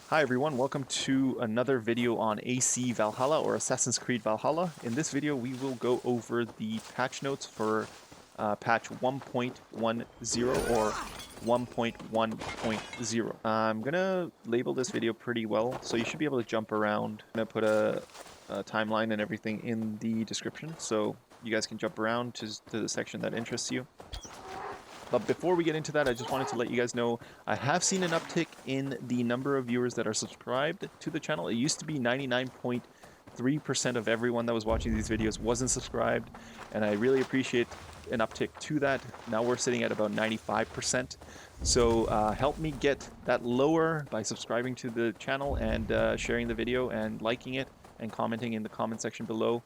Hi everyone, welcome to another video on AC Valhalla or Assassin's Creed Valhalla. In this video we will go over the patch notes for patch 1.10 or 1.1.0. I'm gonna label this video pretty well, so you should be able to jump around. I'm gonna put a timeline and everything in the description, so you guys can jump around to the section that interests you. But before we get into that, I just wanted to let you guys know I have seen an uptick in the number of viewers that are subscribed to the channel. It used to be 99.3% of everyone that was watching these videos wasn't subscribed, and I really appreciate an uptick to that. Now we're sitting at about 95%. So help me get that lower by subscribing to the channel and sharing the video and liking it and commenting in the comment section below.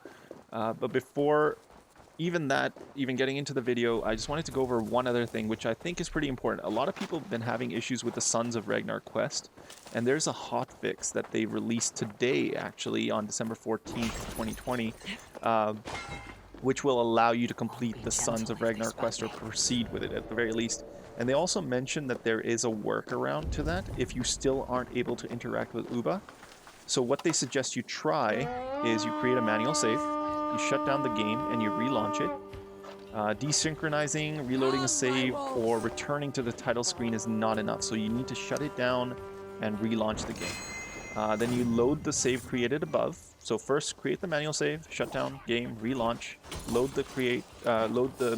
But before even getting into the video, I just wanted to go over one other thing, which I think is pretty important. A lot of people have been having issues with the Sons of Ragnar quest, and there's a hotfix that they released today, actually, on December 14th, 2020, which will allow you to complete the Sons of Ragnar quest or proceed with it at the very least. And they also mentioned that there is a workaround to that if you still aren't able to interact with Uba. So what they suggest you try is you create a manual save, you shut down the game and you relaunch it. Desynchronizing, reloading a save, or returning to the title screen is not enough, so you need to shut it down and relaunch the game. Then you load the save created above. So first create the manual save, shut down game, relaunch, load the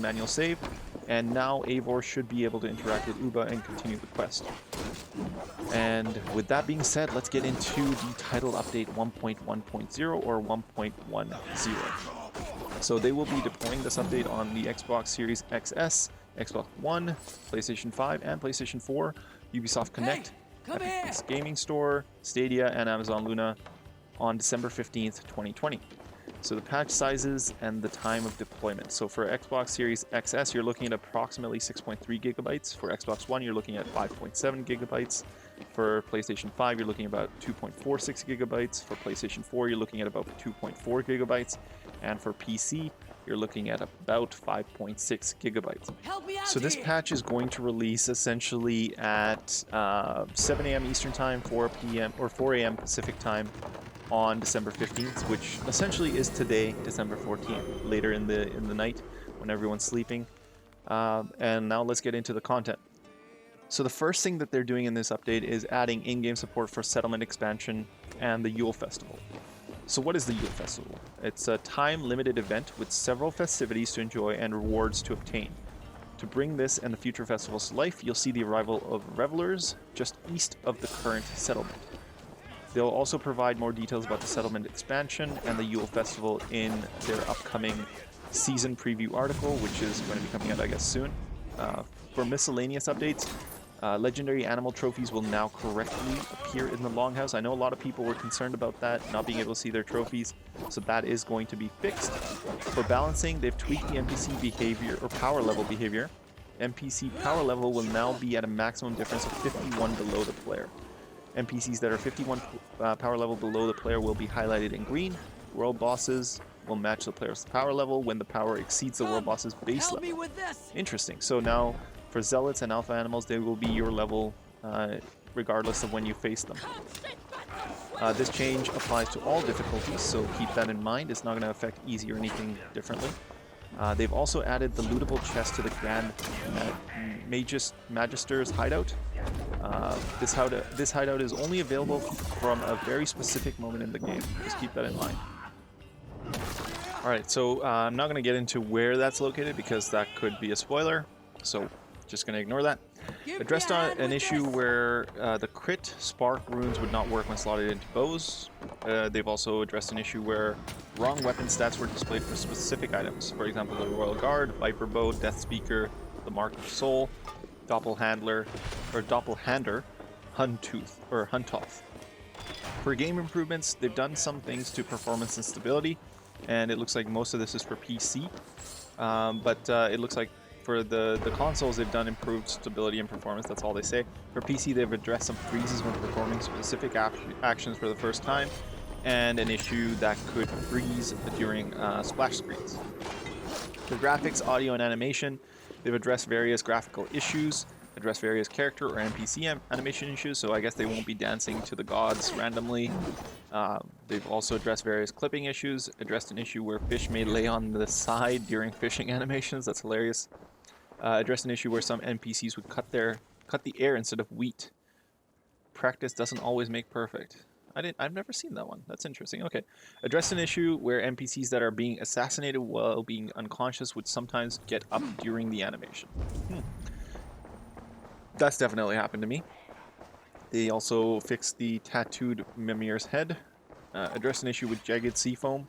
manual save, and now Eivor should be able to interact with Uba and continue the quest. And with that being said, let's get into the title update 1.1.0 or 1.10. So they will be deploying this update on the Xbox Series XS, Xbox One, PlayStation 5, and PlayStation 4, Ubisoft Connect, Epic Gaming Store, Stadia, and Amazon Luna on December 15th, 2020. So the patch sizes and the time of deployment. So for Xbox Series XS, you're looking at approximately 6.3 gigabytes. For Xbox One, you're looking at 5.7 gigabytes. For PlayStation 5, you're looking at about 2.46 gigabytes. For PlayStation 4, you're looking at about 2.4 gigabytes. And for PC, you're looking at about 5.6 gigabytes. So this patch is going to release essentially at 7 a.m. Eastern Time, 4 p.m. or 4 a.m. Pacific Time on December 15th, which essentially is today, December 14th, later in the night when everyone's sleeping. And now let's get into the content. So the first thing that they're doing in this update is adding in-game support for Settlement Expansion and the Yule Festival. So what is the Yule Festival? It's a time-limited event with several festivities to enjoy and rewards to obtain. To bring this and the future festivals to life, you'll see the arrival of revelers just east of the current settlement. They'll also provide more details about the settlement expansion and the Yule Festival in their upcoming season preview article, which is going to be coming out, I guess, soon. For miscellaneous updates, legendary animal trophies will now correctly appear in the Longhouse. I know a lot of people were concerned about that, not being able to see their trophies, so that is going to be fixed. For balancing, they've tweaked the NPC behavior, or power level behavior. NPC power level will now be at a maximum difference of 51 below the player. NPCs that are 51 power level below the player will be highlighted in green. World bosses will match the player's power level when the power exceeds the world boss's base level. Interesting. So now for zealots and alpha animals, they will be your level regardless of when you face them. This change applies to all difficulties, so keep that in mind. It's not going to affect easy or anything differently. They've also added the lootable chest to the Grand Magister's hideout. This hideout is only available from a very specific moment in the game. Just keep that in mind. Alright, so I'm not going to get into where that's located because that could be a spoiler, so just going to ignore that. Addressed an issue where the crit spark runes would not work when slotted into bows. They've also addressed an issue where wrong weapon stats were displayed for specific items. For example, the Royal Guard, Viper Bow, Death Speaker, the Mark of Soul, Doppelhander, Huntoth. For game improvements, they've done some things to performance and stability, and it looks like most of this is for PC. But it looks like for the consoles, they've done improved stability and performance. That's all they say. For PC, they've addressed some freezes when performing specific actions for the first time, and an issue that could freeze during splash screens. For graphics, audio, and animation, they've addressed various graphical issues. Address various character or NPC animation issues, so I guess they won't be dancing to the gods randomly. They've also addressed various clipping issues, addressed an issue where fish may lay on the side during fishing animations. That's hilarious. Addressed an issue where some NPCs would cut the air instead of wheat. Practice doesn't always make perfect. I've never seen that one. That's interesting. Okay. Addressed an issue where NPCs that are being assassinated while being unconscious would sometimes get up during the animation. That's definitely happened to me. They also fixed the tattooed Mimir's head. Addressed an issue with jagged sea foam.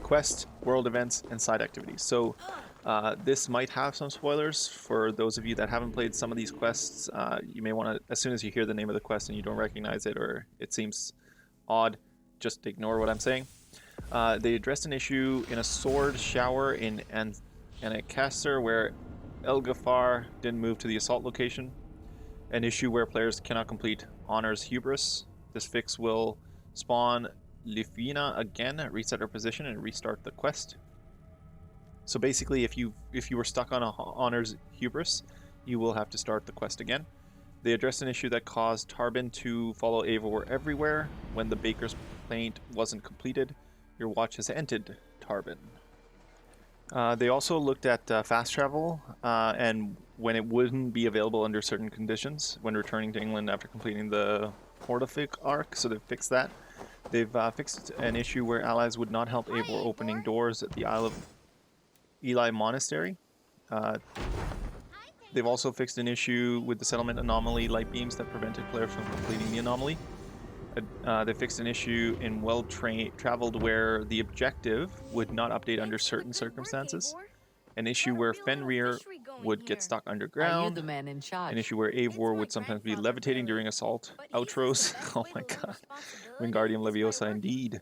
Quest, world events, and side activities. So this might have some spoilers for those of you that haven't played some of these quests. You may want to, as soon as you hear the name of the quest and you don't recognize it or it seems odd, just ignore what I'm saying. They addressed an issue in a sword shower in Ancaster where Elgafar didn't move to the assault location. An issue where players cannot complete Honor's Hubris. This fix will spawn Lifina again, reset her position, and restart the quest. So basically, if you were stuck on a Honor's Hubris, you will have to start the quest again. They addressed an issue that caused Tarbin to follow Eivor everywhere. When the baker's plaint wasn't completed, your watch has ended, Tarbin. They also looked at fast travel and when it wouldn't be available under certain conditions when returning to England after completing the Hotfix arc, so they've fixed that. They've fixed an issue where allies would not help Eivor opening doors at the Isle of Eli Monastery. They've also fixed an issue with the settlement anomaly light beams that prevented players from completing the anomaly. They fixed an issue in well-traveled where the objective would not update under certain circumstances. An issue where Fenrir would get stuck underground. An issue where Eivor would sometimes be levitating during assault outros. Oh my god. Wingardium Leviosa indeed.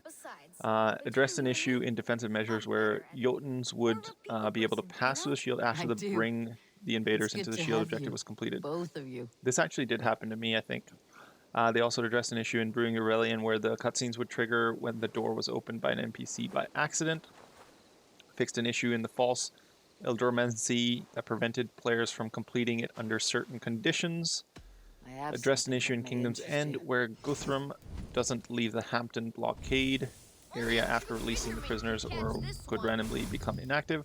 Addressed an issue in defensive measures where Jotuns would be able to pass through the shield after the bring the invaders into the shield objective was completed. Both of you. This actually did happen to me, I think. They also addressed an issue in Brewing Aurelian where the cutscenes would trigger when the door was opened by an NPC by accident. Fixed an issue in the false Eldormancy that prevented players from completing it under certain conditions. Addressed an issue in Kingdom's End where Guthrum doesn't leave the Hampton blockade area after releasing the prisoners or could randomly become inactive.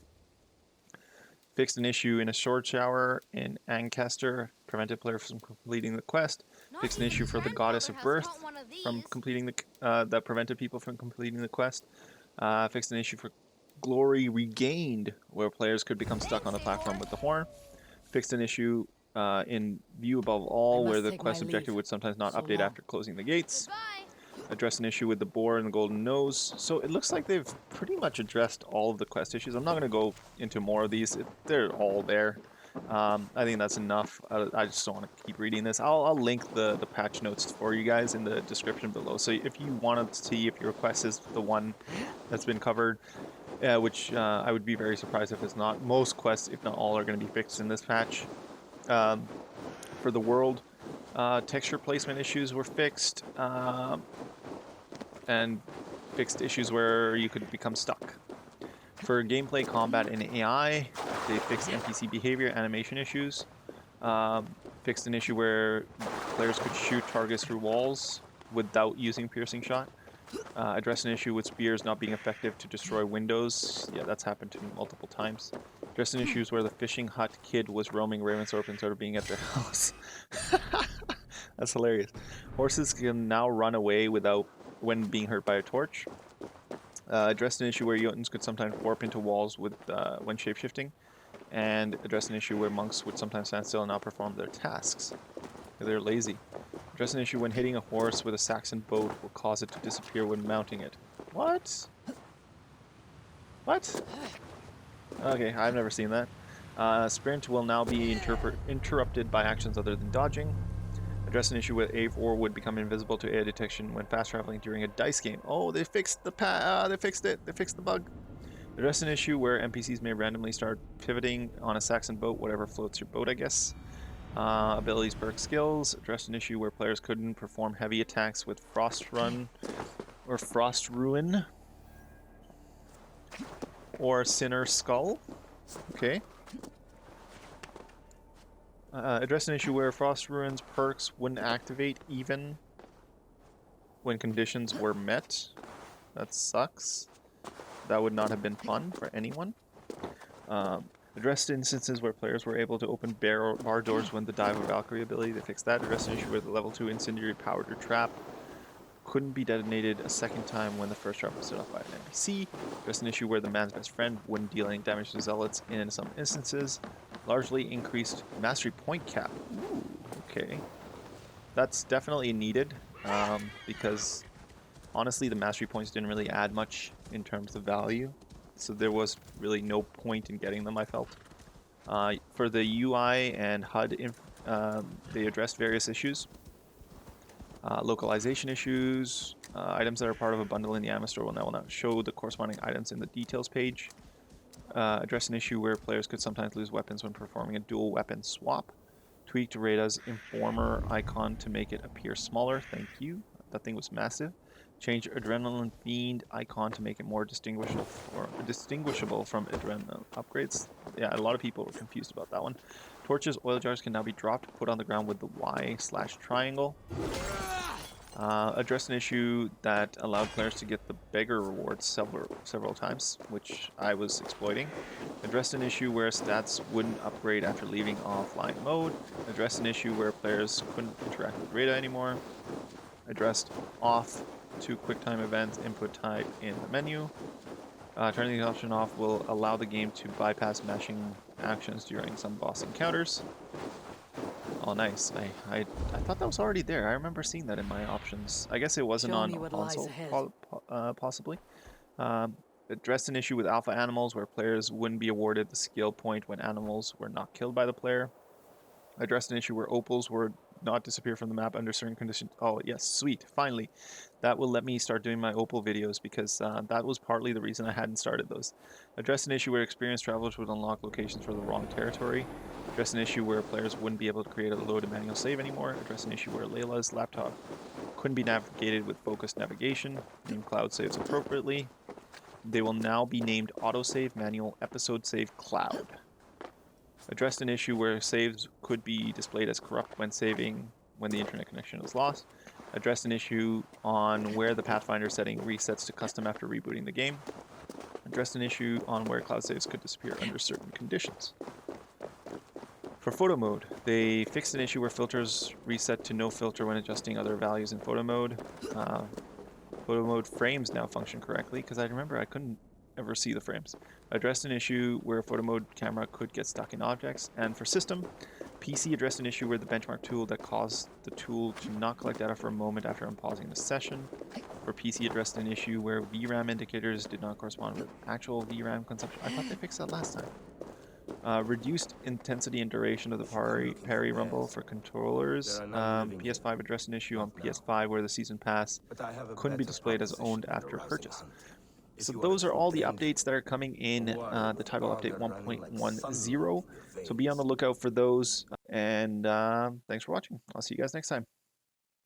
Fixed an issue in a sword shower in Ancaster, prevented players from completing the quest. Fixed an issue for the Goddess of Birth from completing that prevented people from completing the quest. Fixed an issue for Glory Regained, where players could become stuck on the platform with the horn. Fixed an issue in View Above All, where the quest objective would sometimes not update after closing the gates. Addressed an issue with the boar and the golden nose. So it looks like they've pretty much addressed all of the quest issues. I'm not going to go into more of these. They're all there. I think that's enough. I just don't want to keep reading this. I'll link the patch notes for you guys in the description below. So if you want to see if your quest is the one that's been covered, which I would be very surprised if it's not. Most quests, if not all, are going to be fixed in this patch. For the world, texture placement issues were fixed, and fixed issues where you could become stuck. For gameplay, combat, and AI, they fixed NPC behavior, animation issues. Fixed an issue where players could shoot targets through walls without using piercing shot. Addressed an issue with spears not being effective to destroy windows. Yeah, that's happened to me multiple times. Addressed an issues where the fishing hut kid was roaming Ravensthorpe instead of being at their house. That's hilarious. Horses can now run away when being hurt by a torch. Addressed an issue where Jotuns could sometimes warp into walls when shapeshifting. And addressed an issue where monks would sometimes stand still and not perform their tasks. They're lazy. Address an issue when hitting a horse with a Saxon boat will cause it to disappear when mounting it. What? What? Okay, I've never seen that. Sprint will now be interrupted by actions other than dodging. Address an issue where Eivor would become invisible to air detection when fast traveling during a dice game. Oh, they fixed they fixed it. They fixed the bug. Address an issue where NPCs may randomly start pivoting on a Saxon boat, whatever floats your boat, I guess. Abilities, perk, skills. Addressed an issue where players couldn't perform heavy attacks with Frost Run or Frost Ruin or Sinner Skull. Okay. Addressed an issue where Frost Ruins perks wouldn't activate even when conditions were met. That sucks. That would not have been fun for anyone. Addressed instances where players were able to open bar doors when the Dive of Valkyrie ability. They fixed that. Addressed an issue where the level 2 incendiary powder trap couldn't be detonated a second time when the first trap was set off by an NPC. Addressed an issue where the man's best friend wouldn't deal any damage to zealots in some instances. Largely increased mastery point cap. Ooh, okay. That's definitely needed because honestly the mastery points didn't really add much in terms of value. So there was really no point in getting them, I felt. For the UI and HUD, they addressed various issues. Localization issues, items that are part of a bundle in the Anima store will now show the corresponding items in the details page. Address an issue where players could sometimes lose weapons when performing a dual weapon swap. Tweaked Rada's Informer icon to make it appear smaller. Thank you. That thing was massive. Change Adrenaline Fiend icon to make it more distinguishable from Adrenaline upgrades. Yeah, a lot of people were confused about that one. Torches, oil jars can now be dropped, put on the ground with the Y/triangle. Addressed an issue that allowed players to get the beggar rewards several times, which I was exploiting. Addressed an issue where stats wouldn't upgrade after leaving offline mode. Addressed an issue where players couldn't interact with Rada anymore. Addressed off to QuickTime events input type in the menu. Turning the option off will allow the game to bypass mashing actions during some boss encounters. Oh, nice. I thought that was already there. I remember seeing that in my options. I guess it wasn't on console, possibly. Addressed an issue with alpha animals where players wouldn't be awarded the skill point when animals were not killed by the player. Addressed an issue where opals were not disappear from the map under certain conditions. Oh, yes, sweet. Finally. That will let me start doing my opal videos because that was partly the reason I hadn't started those. Addressed an issue where experienced travelers would unlock locations for the wrong territory. Addressed an issue where players wouldn't be able to create a loaded manual save anymore. Addressed an issue where Layla's laptop couldn't be navigated with focused navigation. Named cloud saves appropriately. They will now be named autosave, manual, episode save, cloud. Addressed an issue where saves could be displayed as corrupt when saving when the internet connection is lost. Addressed an issue on where the Pathfinder setting resets to custom after rebooting the game. Addressed an issue on where cloud saves could disappear under certain conditions. For photo mode, they fixed an issue where filters reset to no filter when adjusting other values in photo mode. Photo mode frames now function correctly because I remember I couldn't ever see the frames. Addressed an issue where photo mode camera could get stuck in objects. And for system, PC addressed an issue where the benchmark tool that caused the tool to not collect data for a moment after unpausing the session. For PC addressed an issue where VRAM indicators did not correspond with actual VRAM consumption. I thought they fixed that last time. Reduced intensity and duration of the parry rumble for controllers. PS5 addressed an issue on PS5 where the season pass couldn't be displayed as owned after purchase. So those are all the updates that are coming in the title update 1.10. So be on the lookout for those. And thanks for watching. I'll see you guys next time.